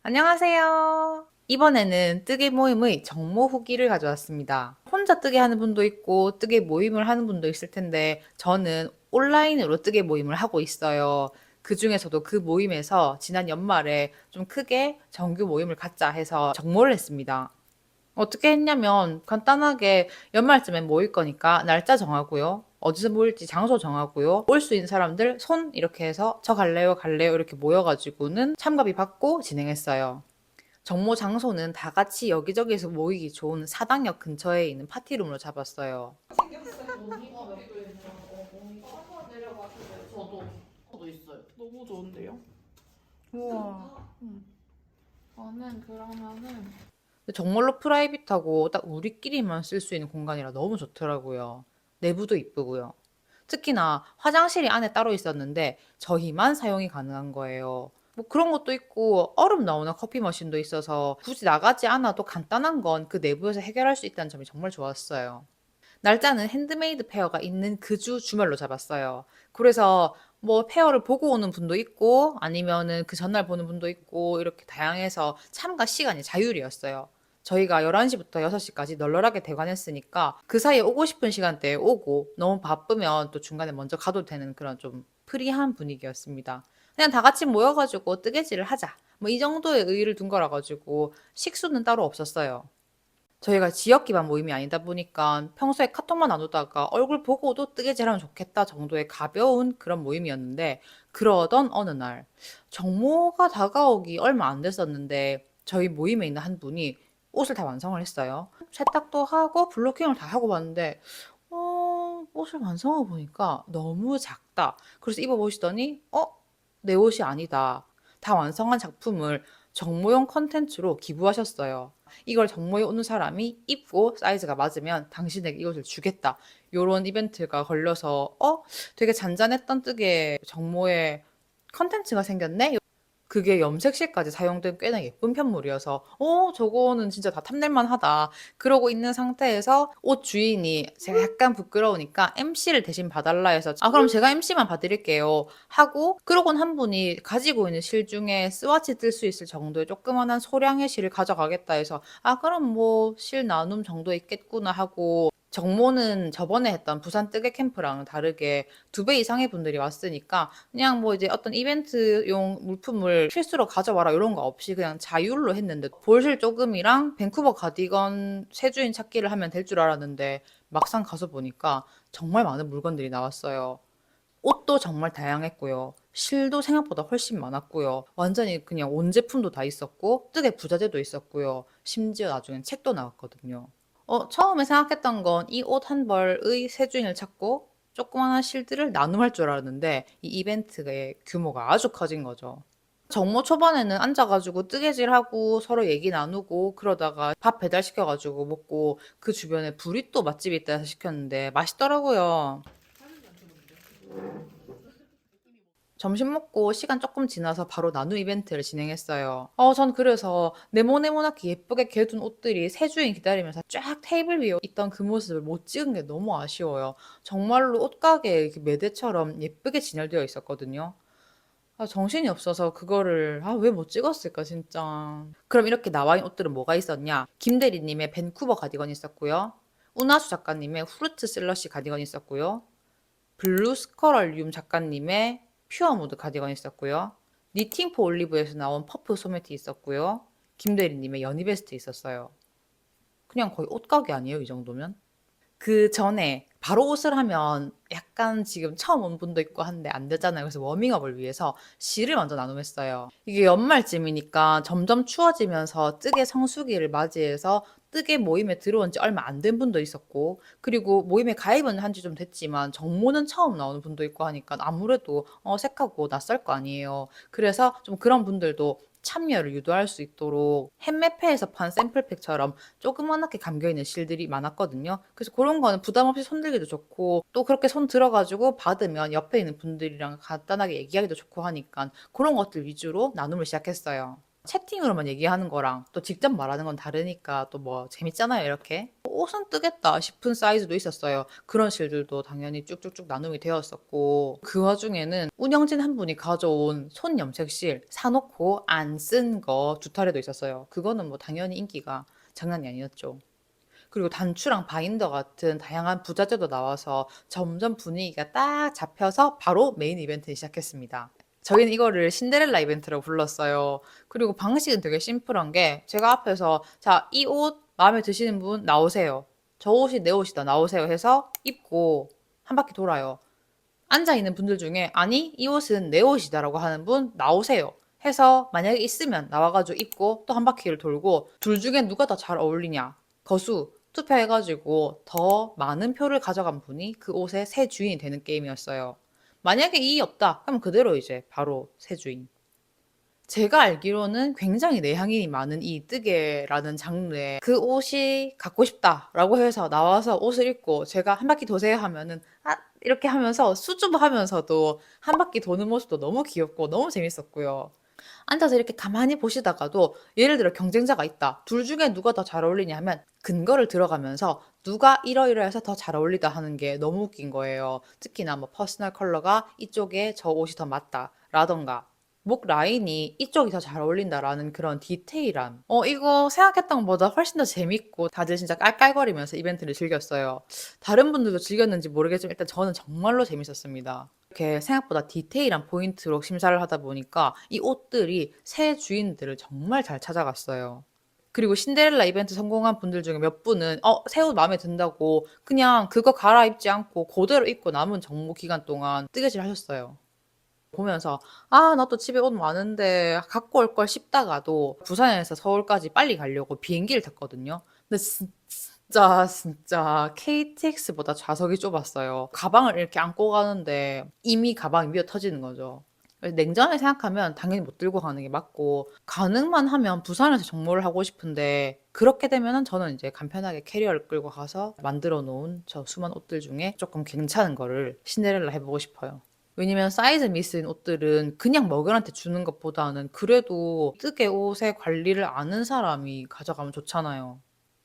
안녕하세요. 이번에는 뜨개 모임의 정모 후기를 가져왔습니다. 혼자 뜨개 하는 분도 있고 뜨개 모임을 하는 분도 있을 텐데 저는 온라인으로 뜨개 모임을 하고 있어요. 그 중에서도 그 모임에서 지난 연말에 좀 크게 정규 모임을 갖자 해서 정모를 했습니다. 어떻게 했냐면 간단하게 연말쯤에 모일 거니까 날짜 정하고요. 어디서 모일지 장소 정하고요. 올 수 있는 사람들 손 이렇게 해서 저 갈래요, 갈래요 이렇게 모여가지고는 참가비 받고 진행했어요. 정모 장소는 다 같이 여기저기에서 모이기 좋은 사당역 근처에 있는 파티룸으로 잡았어요. 언니가 몇 개 있냐고. 언니가 한번 내려가시면 저도 있어요. 너무 좋은데요? 우와. 저는 그러면은 정말로 프라이빗하고 딱 우리끼리만 쓸 수 있는 공간이라 너무 좋더라고요. 내부도 이쁘고요. 특히나 화장실이 안에 따로 있었는데 저희만 사용이 가능한 거예요. 뭐 그런 것도 있고 얼음 나오는 커피 머신도 있어서 굳이 나가지 않아도 간단한 건 그 내부에서 해결할 수 있다는 점이 정말 좋았어요. 날짜는 핸드메이드 페어가 있는 그 주 주말로 잡았어요. 그래서 뭐 페어를 보고 오는 분도 있고 아니면은 그 전날 보는 분도 있고 이렇게 다양해서 참가 시간이 자율이었어요. 저희가 11시부터 6시까지 널널하게 대관했으니까 그 사이에 오고 싶은 시간대에 오고 너무 바쁘면 또 중간에 먼저 가도 되는 그런 좀 프리한 분위기였습니다. 그냥 다 같이 모여가지고 뜨개질을 하자. 뭐 이 정도의 의의를 둔 거라 가지고 식수는 따로 없었어요. 저희가 지역 기반 모임이 아니다 보니까 평소에 카톡만 나누다가 얼굴 보고도 뜨개질하면 좋겠다 정도의 가벼운 그런 모임이었는데 그러던 어느 날 정모가 다가오기 얼마 안 됐었는데 저희 모임에 있는 한 분이 옷을 다 완성을 했어요. 세탁도 하고 블로킹을 다 하고 봤는데 옷을 완성하고 보니까 너무 작다. 그래서 입어보시더니 내 옷이 아니다. 다 완성한 작품을 정모용 컨텐츠로 기부하셨어요. 이걸 정모에 오는 사람이 입고 사이즈가 맞으면 당신에게 이것을 주겠다. 요런 이벤트가 걸려서 되게 잔잔했던 뜨개 정모에 컨텐츠가 생겼네? 그게 염색실까지 사용된 꽤나 예쁜 편물이어서 저거는 진짜 다 탐낼만 하다. 그러고 있는 상태에서 옷 주인이 제가 약간 부끄러우니까 MC를 대신 봐달라 해서 그럼 제가 MC만 봐드릴게요 하고 그러곤 한 분이 가지고 있는 실 중에 스와치 뜰 수 있을 정도의 조그만한 소량의 실을 가져가겠다 해서 그럼 뭐 실 나눔 정도 있겠구나 하고 정모는 저번에 했던 부산 뜨개 캠프랑은 다르게 2배 이상의 분들이 왔으니까 그냥 뭐 이제 어떤 이벤트용 물품을 필수로 가져와라 이런 거 없이 그냥 자율로 했는데 볼실 조금이랑 밴쿠버 가디건 세 주인 찾기를 하면 될 줄 알았는데 막상 가서 보니까 정말 많은 물건들이 나왔어요. 옷도 정말 다양했고요. 실도 생각보다 훨씬 많았고요. 완전히 그냥 온 제품도 다 있었고 뜨개 부자재도 있었고요. 심지어 나중엔 책도 나왔거든요. 처음에 생각했던 건 이 옷 한 벌의 세 주인을 찾고 조그마한 실들을 나눔할 줄 알았는데 이 이벤트의 규모가 아주 커진 거죠. 정모 초반에는 앉아가지고 뜨개질하고 서로 얘기 나누고 그러다가 밥 배달시켜가지고 먹고 그 주변에 브리또 맛집이 있다 해서 시켰는데 맛있더라고요. 점심 먹고 시간 조금 지나서 바로 나눔 이벤트를 진행했어요. 전 그래서 네모네모나게 예쁘게 개둔 옷들이 세 주인 기다리면서 쫙 테이블 위에 있던 그 모습을 못 찍은 게 너무 아쉬워요. 정말로 옷가게에 이렇게 매대처럼 예쁘게 진열되어 있었거든요. 정신이 없어서 그거를 왜 못 찍었을까 진짜. 그럼 이렇게 나와 있는 옷들은 뭐가 있었냐? 김대리님의 밴쿠버 가디건이 있었고요. 우나수 작가님의 후르트 슬러시 가디건이 있었고요. 블루 스커럴륨 작가님의 퓨어 무드 가디건이 있었고요. 니팅 포 올리브에서 나온 퍼프 소매티 있었고요. 김대리님의 연희베스트 있었어요. 그냥 거의 옷가게 아니에요, 이 정도면? 그 전에 바로 옷을 하면 약간 지금 처음 온 분도 있고 한데 안 되잖아요. 그래서 워밍업을 위해서 실을 먼저 나눔했어요. 이게 연말쯤이니까 점점 추워지면서 뜨개 성수기를 맞이해서 뜨개 모임에 들어온 지 얼마 안 된 분도 있었고, 그리고 모임에 가입은 한 지 좀 됐지만 정모는 처음 나오는 분도 있고 하니까 아무래도 어색하고 낯설 거 아니에요. 그래서 좀 그런 분들도 참여를 유도할 수 있도록 햄메페에서 판 샘플팩처럼 조그맣게 감겨있는 실들이 많았거든요. 그래서 그런 거는 부담 없이 손 들기도 좋고 또 그렇게 손 들어가지고 받으면 옆에 있는 분들이랑 간단하게 얘기하기도 좋고 하니까 그런 것들 위주로 나눔을 시작했어요. 채팅으로만 얘기하는 거랑 또 직접 말하는 건 다르니까 또 뭐 재밌잖아요, 이렇게. 옷은 뜨겠다 싶은 사이즈도 있었어요. 그런 실들도 당연히 쭉쭉쭉 나눔이 되었었고, 그 와중에는 운영진 한 분이 가져온 손 염색실 사놓고 안 쓴 거 두 차례도 있었어요. 그거는 뭐 당연히 인기가 장난이 아니었죠. 그리고 단추랑 바인더 같은 다양한 부자재도 나와서 점점 분위기가 딱 잡혀서 바로 메인 이벤트 시작했습니다. 저희는 이거를 신데렐라 이벤트라고 불렀어요. 그리고 방식은 되게 심플한 게 제가 앞에서 자, 이 옷 마음에 드시는 분 나오세요. 저 옷이 내 옷이다 나오세요 해서 입고 한 바퀴 돌아요. 앉아있는 분들 중에 아니 이 옷은 내 옷이다라고 하는 분 나오세요 해서 만약에 있으면 나와가지고 입고 또 한 바퀴를 돌고 둘 중에 누가 더 잘 어울리냐 거수 투표해가지고 더 많은 표를 가져간 분이 그 옷의 새 주인이 되는 게임이었어요. 만약에 이 없다 그럼 그대로 이제 바로 새 주인. 제가 알기로는 굉장히 내향인이 많은 이 뜨개라는 장르에 그 옷이 갖고 싶다라고 해서 나와서 옷을 입고 제가 한 바퀴 도세요 하면은 아 이렇게 하면서 수줍어하면서도 한 바퀴 도는 모습도 너무 귀엽고 너무 재밌었고요. 앉아서 이렇게 가만히 보시다가도 예를 들어 경쟁자가 있다. 둘 중에 누가 더 잘 어울리냐 하면 근거를 들어가면서 누가 이러이러해서 더 잘 어울리다 하는 게 너무 웃긴 거예요. 특히나 뭐 퍼스널 컬러가 이쪽에 저 옷이 더 맞다 라던가 목 라인이 이쪽이 더 잘 어울린다라는 그런 디테일함. 이거 생각했던 것보다 훨씬 더 재밌고 다들 진짜 깔깔거리면서 이벤트를 즐겼어요. 다른 분들도 즐겼는지 모르겠지만 일단 저는 정말로 재밌었습니다. 이렇게 생각보다 디테일한 포인트로 심사를 하다 보니까 이 옷들이 새 주인들을 정말 잘 찾아갔어요. 그리고 신데렐라 이벤트 성공한 분들 중에 몇 분은 새 옷 마음에 든다고 그냥 그거 갈아입지 않고 그대로 입고 남은 정모 기간 동안 뜨개질 하셨어요. 보면서 아, 나 또 집에 옷 많은데 갖고 올 걸 싶다가도 부산에서 서울까지 빨리 가려고 비행기를 탔거든요. 근데 진짜 KTX보다 좌석이 좁았어요. 가방을 이렇게 안고 가는데 이미 가방이 미어 터지는 거죠. 냉정하게 생각하면 당연히 못 들고 가는 게 맞고 가능만 하면 부산에서 정모를 하고 싶은데 그렇게 되면은 저는 이제 간편하게 캐리어를 끌고 가서 만들어 놓은 저 수많은 옷들 중에 조금 괜찮은 거를 신데렐라 해보고 싶어요. 왜냐면 사이즈 미스인 옷들은 그냥 머글한테 주는 것보다는 그래도 뜨개 옷의 관리를 아는 사람이 가져가면 좋잖아요.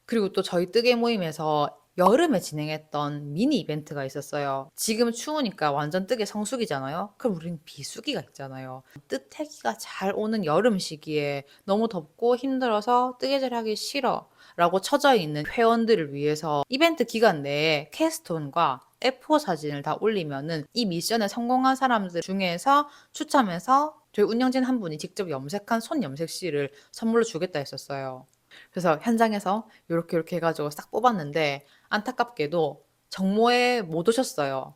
그리고 또 저희 뜨개 모임에서 여름에 진행했던 미니 이벤트가 있었어요. 지금 추우니까 완전 뜨개 성수기잖아요. 그럼 우린 비수기가 있잖아요. 뜨태기가 잘 오는 여름 시기에 너무 덥고 힘들어서 뜨개질 하기 싫어 라고 처져 있는 회원들을 위해서 이벤트 기간 내에 캐스톤과 F4 사진을 다 올리면은 이 미션에 성공한 사람들 중에서 추첨해서 저희 운영진 한 분이 직접 염색한 손 염색실을 선물로 주겠다 했었어요. 그래서 현장에서 이렇게 해가지고 싹 뽑았는데 안타깝게도 정모에 못 오셨어요.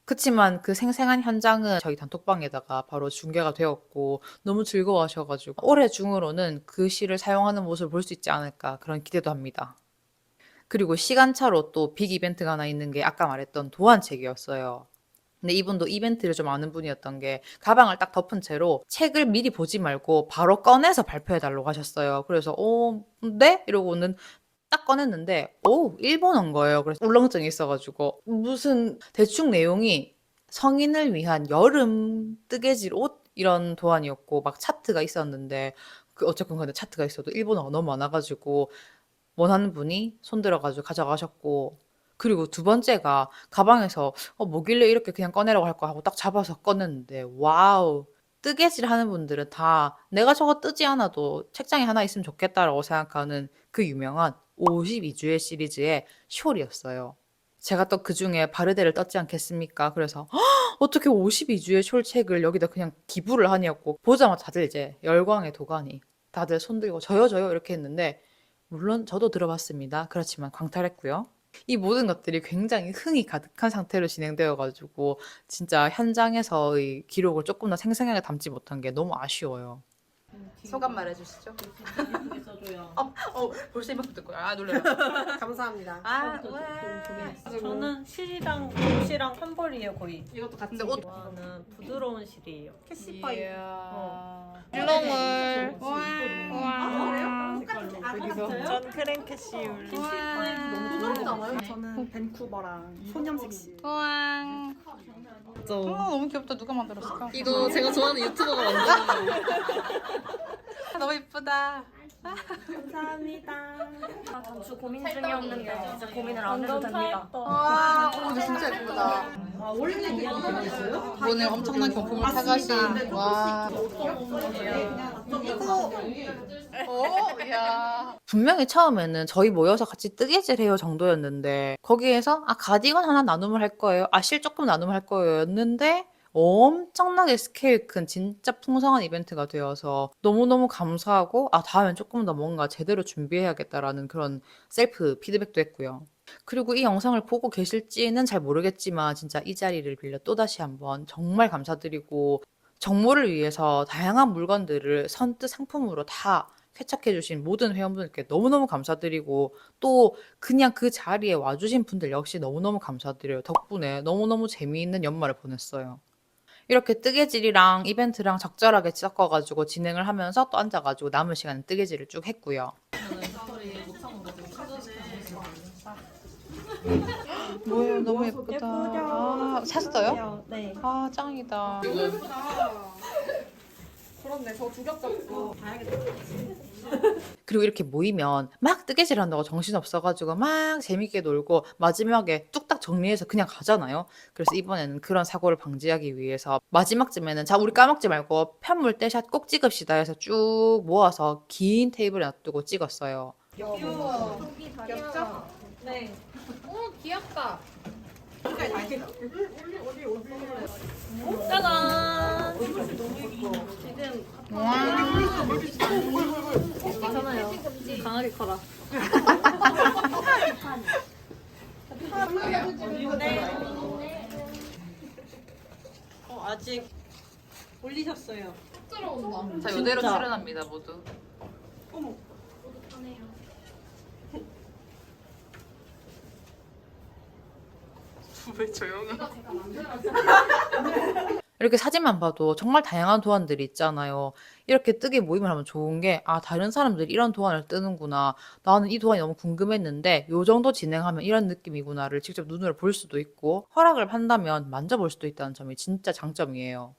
그치만 그 생생한 현장은 저희 단톡방에다가 바로 중계가 되었고 너무 즐거워하셔가지고 올해 중으로는 그 시를 사용하는 모습을 볼 수 있지 않을까 그런 기대도 합니다. 그리고 시간차로 또 빅 이벤트가 하나 있는 게 아까 말했던 도안책이었어요. 근데 이분도 이벤트를 좀 아는 분이었던 게 가방을 딱 덮은 채로 책을 미리 보지 말고 바로 꺼내서 발표해달라고 하셨어요. 그래서 네? 이러고는 딱 꺼냈는데 일본어인 거예요. 그래서 울렁증이 있어가지고 무슨 대충 내용이 성인을 위한 여름 뜨개질 옷 이런 도안이었고 막 차트가 있었는데 그 어쨌건 근데 차트가 있어도 일본어가 너무 많아가지고 원하는 분이 손들어가지고 가져가셨고 그리고 두 번째가 가방에서 뭐길래 이렇게 그냥 꺼내라고 할 거 하고 딱 잡아서 꺼냈는데 와우 뜨개질 하는 분들은 다 내가 저거 뜨지 않아도 책장에 하나 있으면 좋겠다라고 생각하는 그 유명한 52주의 시리즈의 숄이었어요. 제가 또 그중에 바르데를 떴지 않겠습니까? 그래서 어떻게 52주의 숄책을 여기다 그냥 기부를 하냐고 보자마자 다들 이제 열광의 도가니 다들 손 들고 저요 이렇게 했는데 물론 저도 들어봤습니다. 그렇지만 광탈했고요. 이 모든 것들이 굉장히 흥이 가득한 상태로 진행되어 가지고 진짜 현장에서의 기록을 조금 더 생생하게 담지 못한 게 너무 아쉬워요. 소감 말해 주시죠. 있어요. 벌써 이만큼 듣고 놀래라. 감사합니다. 와. 저는 실이랑 옷이랑 환벌이에요 거의. 이것도 같이. 근데 옷 저는 부드러운 실이에요. 캐시파이. 실렁을. 아, 그래요? 전 크랭 캐시율. 부드럽지 않아요? 저는 밴쿠버랑 소념 섹시. 우와. 너무 귀엽다. 누가 만들었을까? 이거 제가 좋아하는 유튜버가 만든 너무 예쁘다. 감사합니다. 단추 고민 중이었는데 진짜 고민을 안 해도 됩니다. 와, 근데 진짜 예쁘다. 원래 이거 있어요? 오늘 엄청난 경품을 사가신. 와. 야. 분명히 처음에는 저희 모여서 같이 뜨개질 해요 정도였는데 거기에서 가디건 하나 나눔을 할 거예요. 실 조금 나눔을 할 거예요였는데 엄청나게 스케일 큰 진짜 풍성한 이벤트가 되어서 너무너무 감사하고 다음엔 조금 더 뭔가 제대로 준비해야겠다라는 그런 셀프 피드백도 했고요. 그리고 이 영상을 보고 계실지는 잘 모르겠지만 진짜 이 자리를 빌려 또다시 한번 정말 감사드리고 정모를 위해서 다양한 물건들을 선뜻 상품으로 다 쾌척해주신 모든 회원분들께 너무너무 감사드리고 또 그냥 그 자리에 와주신 분들 역시 너무너무 감사드려요. 덕분에 너무너무 재미있는 연말을 보냈어요. 이렇게 뜨개질이랑 이벤트랑 적절하게 섞어가지고 진행을 하면서 또 앉아가지고 남은 시간에 뜨개질을 쭉 했고요. 뭐예요? 너무 예쁘다. 샀어요? 네. 짱이다. 그렇네. 저 두겹 봐야겠다. 그리고 이렇게 모이면 막 뜨개질 한다고 정신없어가지고 막 재밌게 놀고 마지막에 뚝딱 정리해서 그냥 가잖아요. 그래서 이번에는 그런 사고를 방지하기 위해서 마지막쯤에는 자 우리 까먹지 말고 편물 떼샷 꼭 찍읍시다 해서 쭉 모아서 긴 테이블에 놔두고 찍었어요. 귀여워. 귀엽죠? 네. 귀엽다. 짜잔. 괜찮아요. 강하게 커라. 아직 올리셨어요. 들어온다. 자 이대로 출연합니다 모두. 왜 조용해? 이렇게 사진만 봐도 정말 다양한 도안들이 있잖아요. 이렇게 뜨개 모임을 하면 좋은 게 다른 사람들이 이런 도안을 뜨는구나. 나는 이 도안이 너무 궁금했는데 요 정도 진행하면 이런 느낌이구나를 직접 눈으로 볼 수도 있고 허락을 한다면 만져볼 수도 있다는 점이 진짜 장점이에요.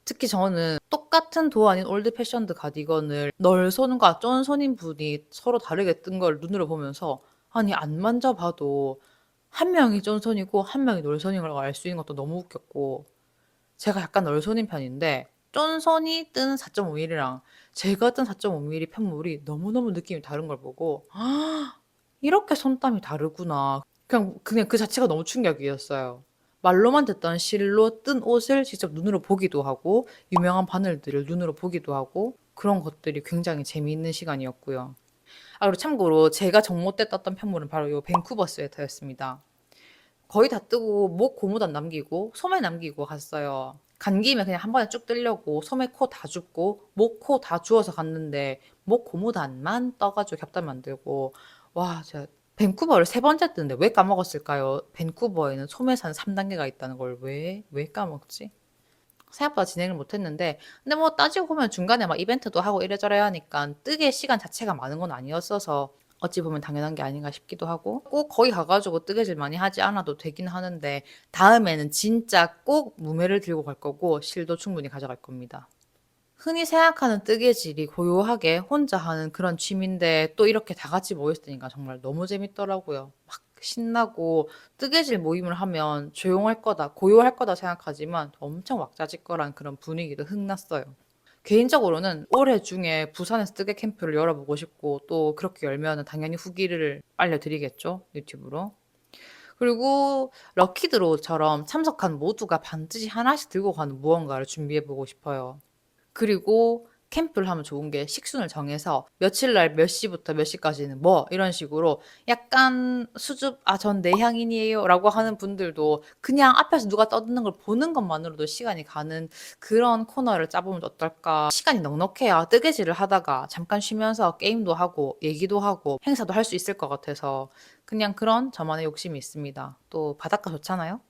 특히 저는 똑같은 도안인 올드 패션드 가디건을 널손과 쫀손인 분이 서로 다르게 뜬 걸 눈으로 보면서 아니 안 만져봐도 한 명이 쫀손이고 한 명이 널손인 걸 알 수 있는 것도 너무 웃겼고 제가 약간 널손인 편인데 쫀손이 뜬 4.5mm랑 제가 뜬 4.5mm 편물이 너무너무 느낌이 다른 걸 보고 이렇게 손땀이 다르구나. 그냥 그 자체가 너무 충격이었어요. 말로만 듣던 실로 뜬 옷을 직접 눈으로 보기도 하고 유명한 바늘들을 눈으로 보기도 하고 그런 것들이 굉장히 재미있는 시간이었고요. 그리고 참고로 제가 정모 때 떴던 편물은 바로 이 밴쿠버 스웨터였습니다. 거의 다 뜨고 목 고무도 안 남기고 소매 남기고 갔어요. 간 김에 그냥 한 번에 쭉 뜨려고 소매 코 다 줍고 목 코 다 주워서 갔는데 목 고무단만 떠가지고 겹단 만들고 와 제가 밴쿠버를 3번째 뜨는데 왜 까먹었을까요? 밴쿠버에는 소매산 3단계가 있다는 걸 왜 까먹지? 생각보다 진행을 못했는데 근데 뭐 따지고 보면 중간에 막 이벤트도 하고 이래저래 하니까 뜨개 시간 자체가 많은 건 아니었어서 어찌 보면 당연한 게 아닌가 싶기도 하고 꼭 거기 가가지고 뜨개질 많이 하지 않아도 되긴 하는데 다음에는 진짜 꼭 무매를 들고 갈 거고 실도 충분히 가져갈 겁니다. 흔히 생각하는 뜨개질이 고요하게 혼자 하는 그런 취미인데 또 이렇게 다 같이 모였으니까 정말 너무 재밌더라고요. 막 신나고 뜨개질 모임을 하면 조용할 거다, 고요할 거다 생각하지만 엄청 왁자지껄한 그런 분위기도 흥났어요. 개인적으로는 올해 중에 부산에서 뜨개 캠프를 열어보고 싶고 또 그렇게 열면 당연히 후기를 알려드리겠죠, 유튜브로. 그리고 럭키드로우처럼 참석한 모두가 반드시 하나씩 들고 가는 무언가를 준비해보고 싶어요. 그리고 캠프를 하면 좋은 게 식순을 정해서 며칠 날 몇 시부터 몇 시까지는 뭐 이런 식으로 약간 수줍 전 내향인이에요 라고 하는 분들도 그냥 앞에서 누가 떠드는 걸 보는 것만으로도 시간이 가는 그런 코너를 짜보면 어떨까. 시간이 넉넉해야 뜨개질을 하다가 잠깐 쉬면서 게임도 하고 얘기도 하고 행사도 할 수 있을 것 같아서 그냥 그런 저만의 욕심이 있습니다. 또 바닷가 좋잖아요.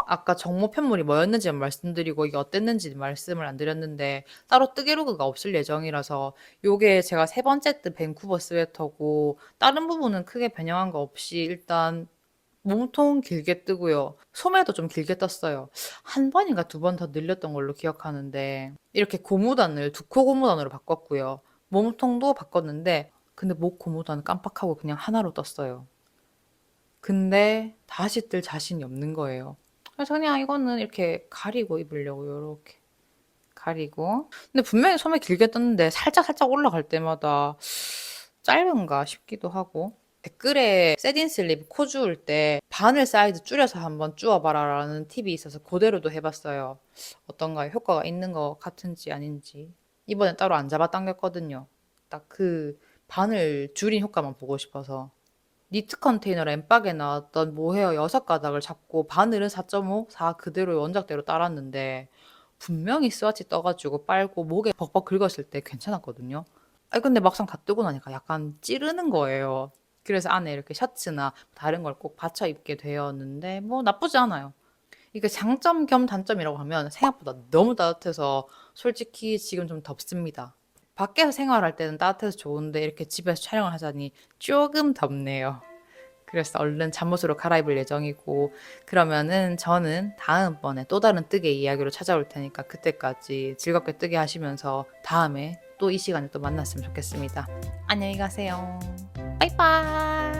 아까 정모 편물이 뭐였는지 말씀드리고 이게 어땠는지 말씀을 안 드렸는데 따로 뜨개로그가 없을 예정이라서 요게 제가 세 번째 뜬 밴쿠버 스웨터고 다른 부분은 크게 변형한 거 없이 일단 몸통 길게 뜨고요. 소매도 좀 길게 떴어요. 한 번인가 두 번 더 늘렸던 걸로 기억하는데 이렇게 고무단을 두 코 고무단으로 바꿨고요. 몸통도 바꿨는데 근데 목 고무단은 깜빡하고 그냥 하나로 떴어요. 근데 다시 뜰 자신이 없는 거예요. 그래서 그냥 이거는 이렇게 가리고 입으려고 이렇게 가리고. 근데 분명히 소매 길게 떴는데 살짝 올라갈 때마다 짧은가 싶기도 하고. 댓글에 세딘 슬립 코 주울 때 바늘 사이즈 줄여서 한번 주워봐라 라는 팁이 있어서 그대로도 해봤어요. 어떤가요? 효과가 있는 것 같은지 아닌지. 이번에 따로 안 잡아당겼거든요. 딱 그 바늘 줄인 효과만 보고 싶어서. 니트 컨테이너 램박에 나왔던 모헤어 6가닥을 잡고 바늘은 4.5, 4 그대로 원작대로 따랐는데 분명히 스와치 떠가지고 빨고 목에 벅벅 긁었을 때 괜찮았거든요. 근데 막상 다 뜨고 나니까 약간 찌르는 거예요. 그래서 안에 이렇게 셔츠나 다른 걸 꼭 받쳐 입게 되었는데 뭐 나쁘지 않아요. 이게 장점 겸 단점이라고 하면 생각보다 너무 따뜻해서 솔직히 지금 좀 덥습니다. 밖에서 생활할 때는 따뜻해서 좋은데 이렇게 집에서 촬영을 하자니 조금 덥네요. 그래서 얼른 잠옷으로 갈아입을 예정이고 그러면은 저는 다음번에 또 다른 뜨개 이야기로 찾아올 테니까 그때까지 즐겁게 뜨개 하시면서 다음에 또 이 시간에 또 만났으면 좋겠습니다. 안녕히 가세요. 바이바이.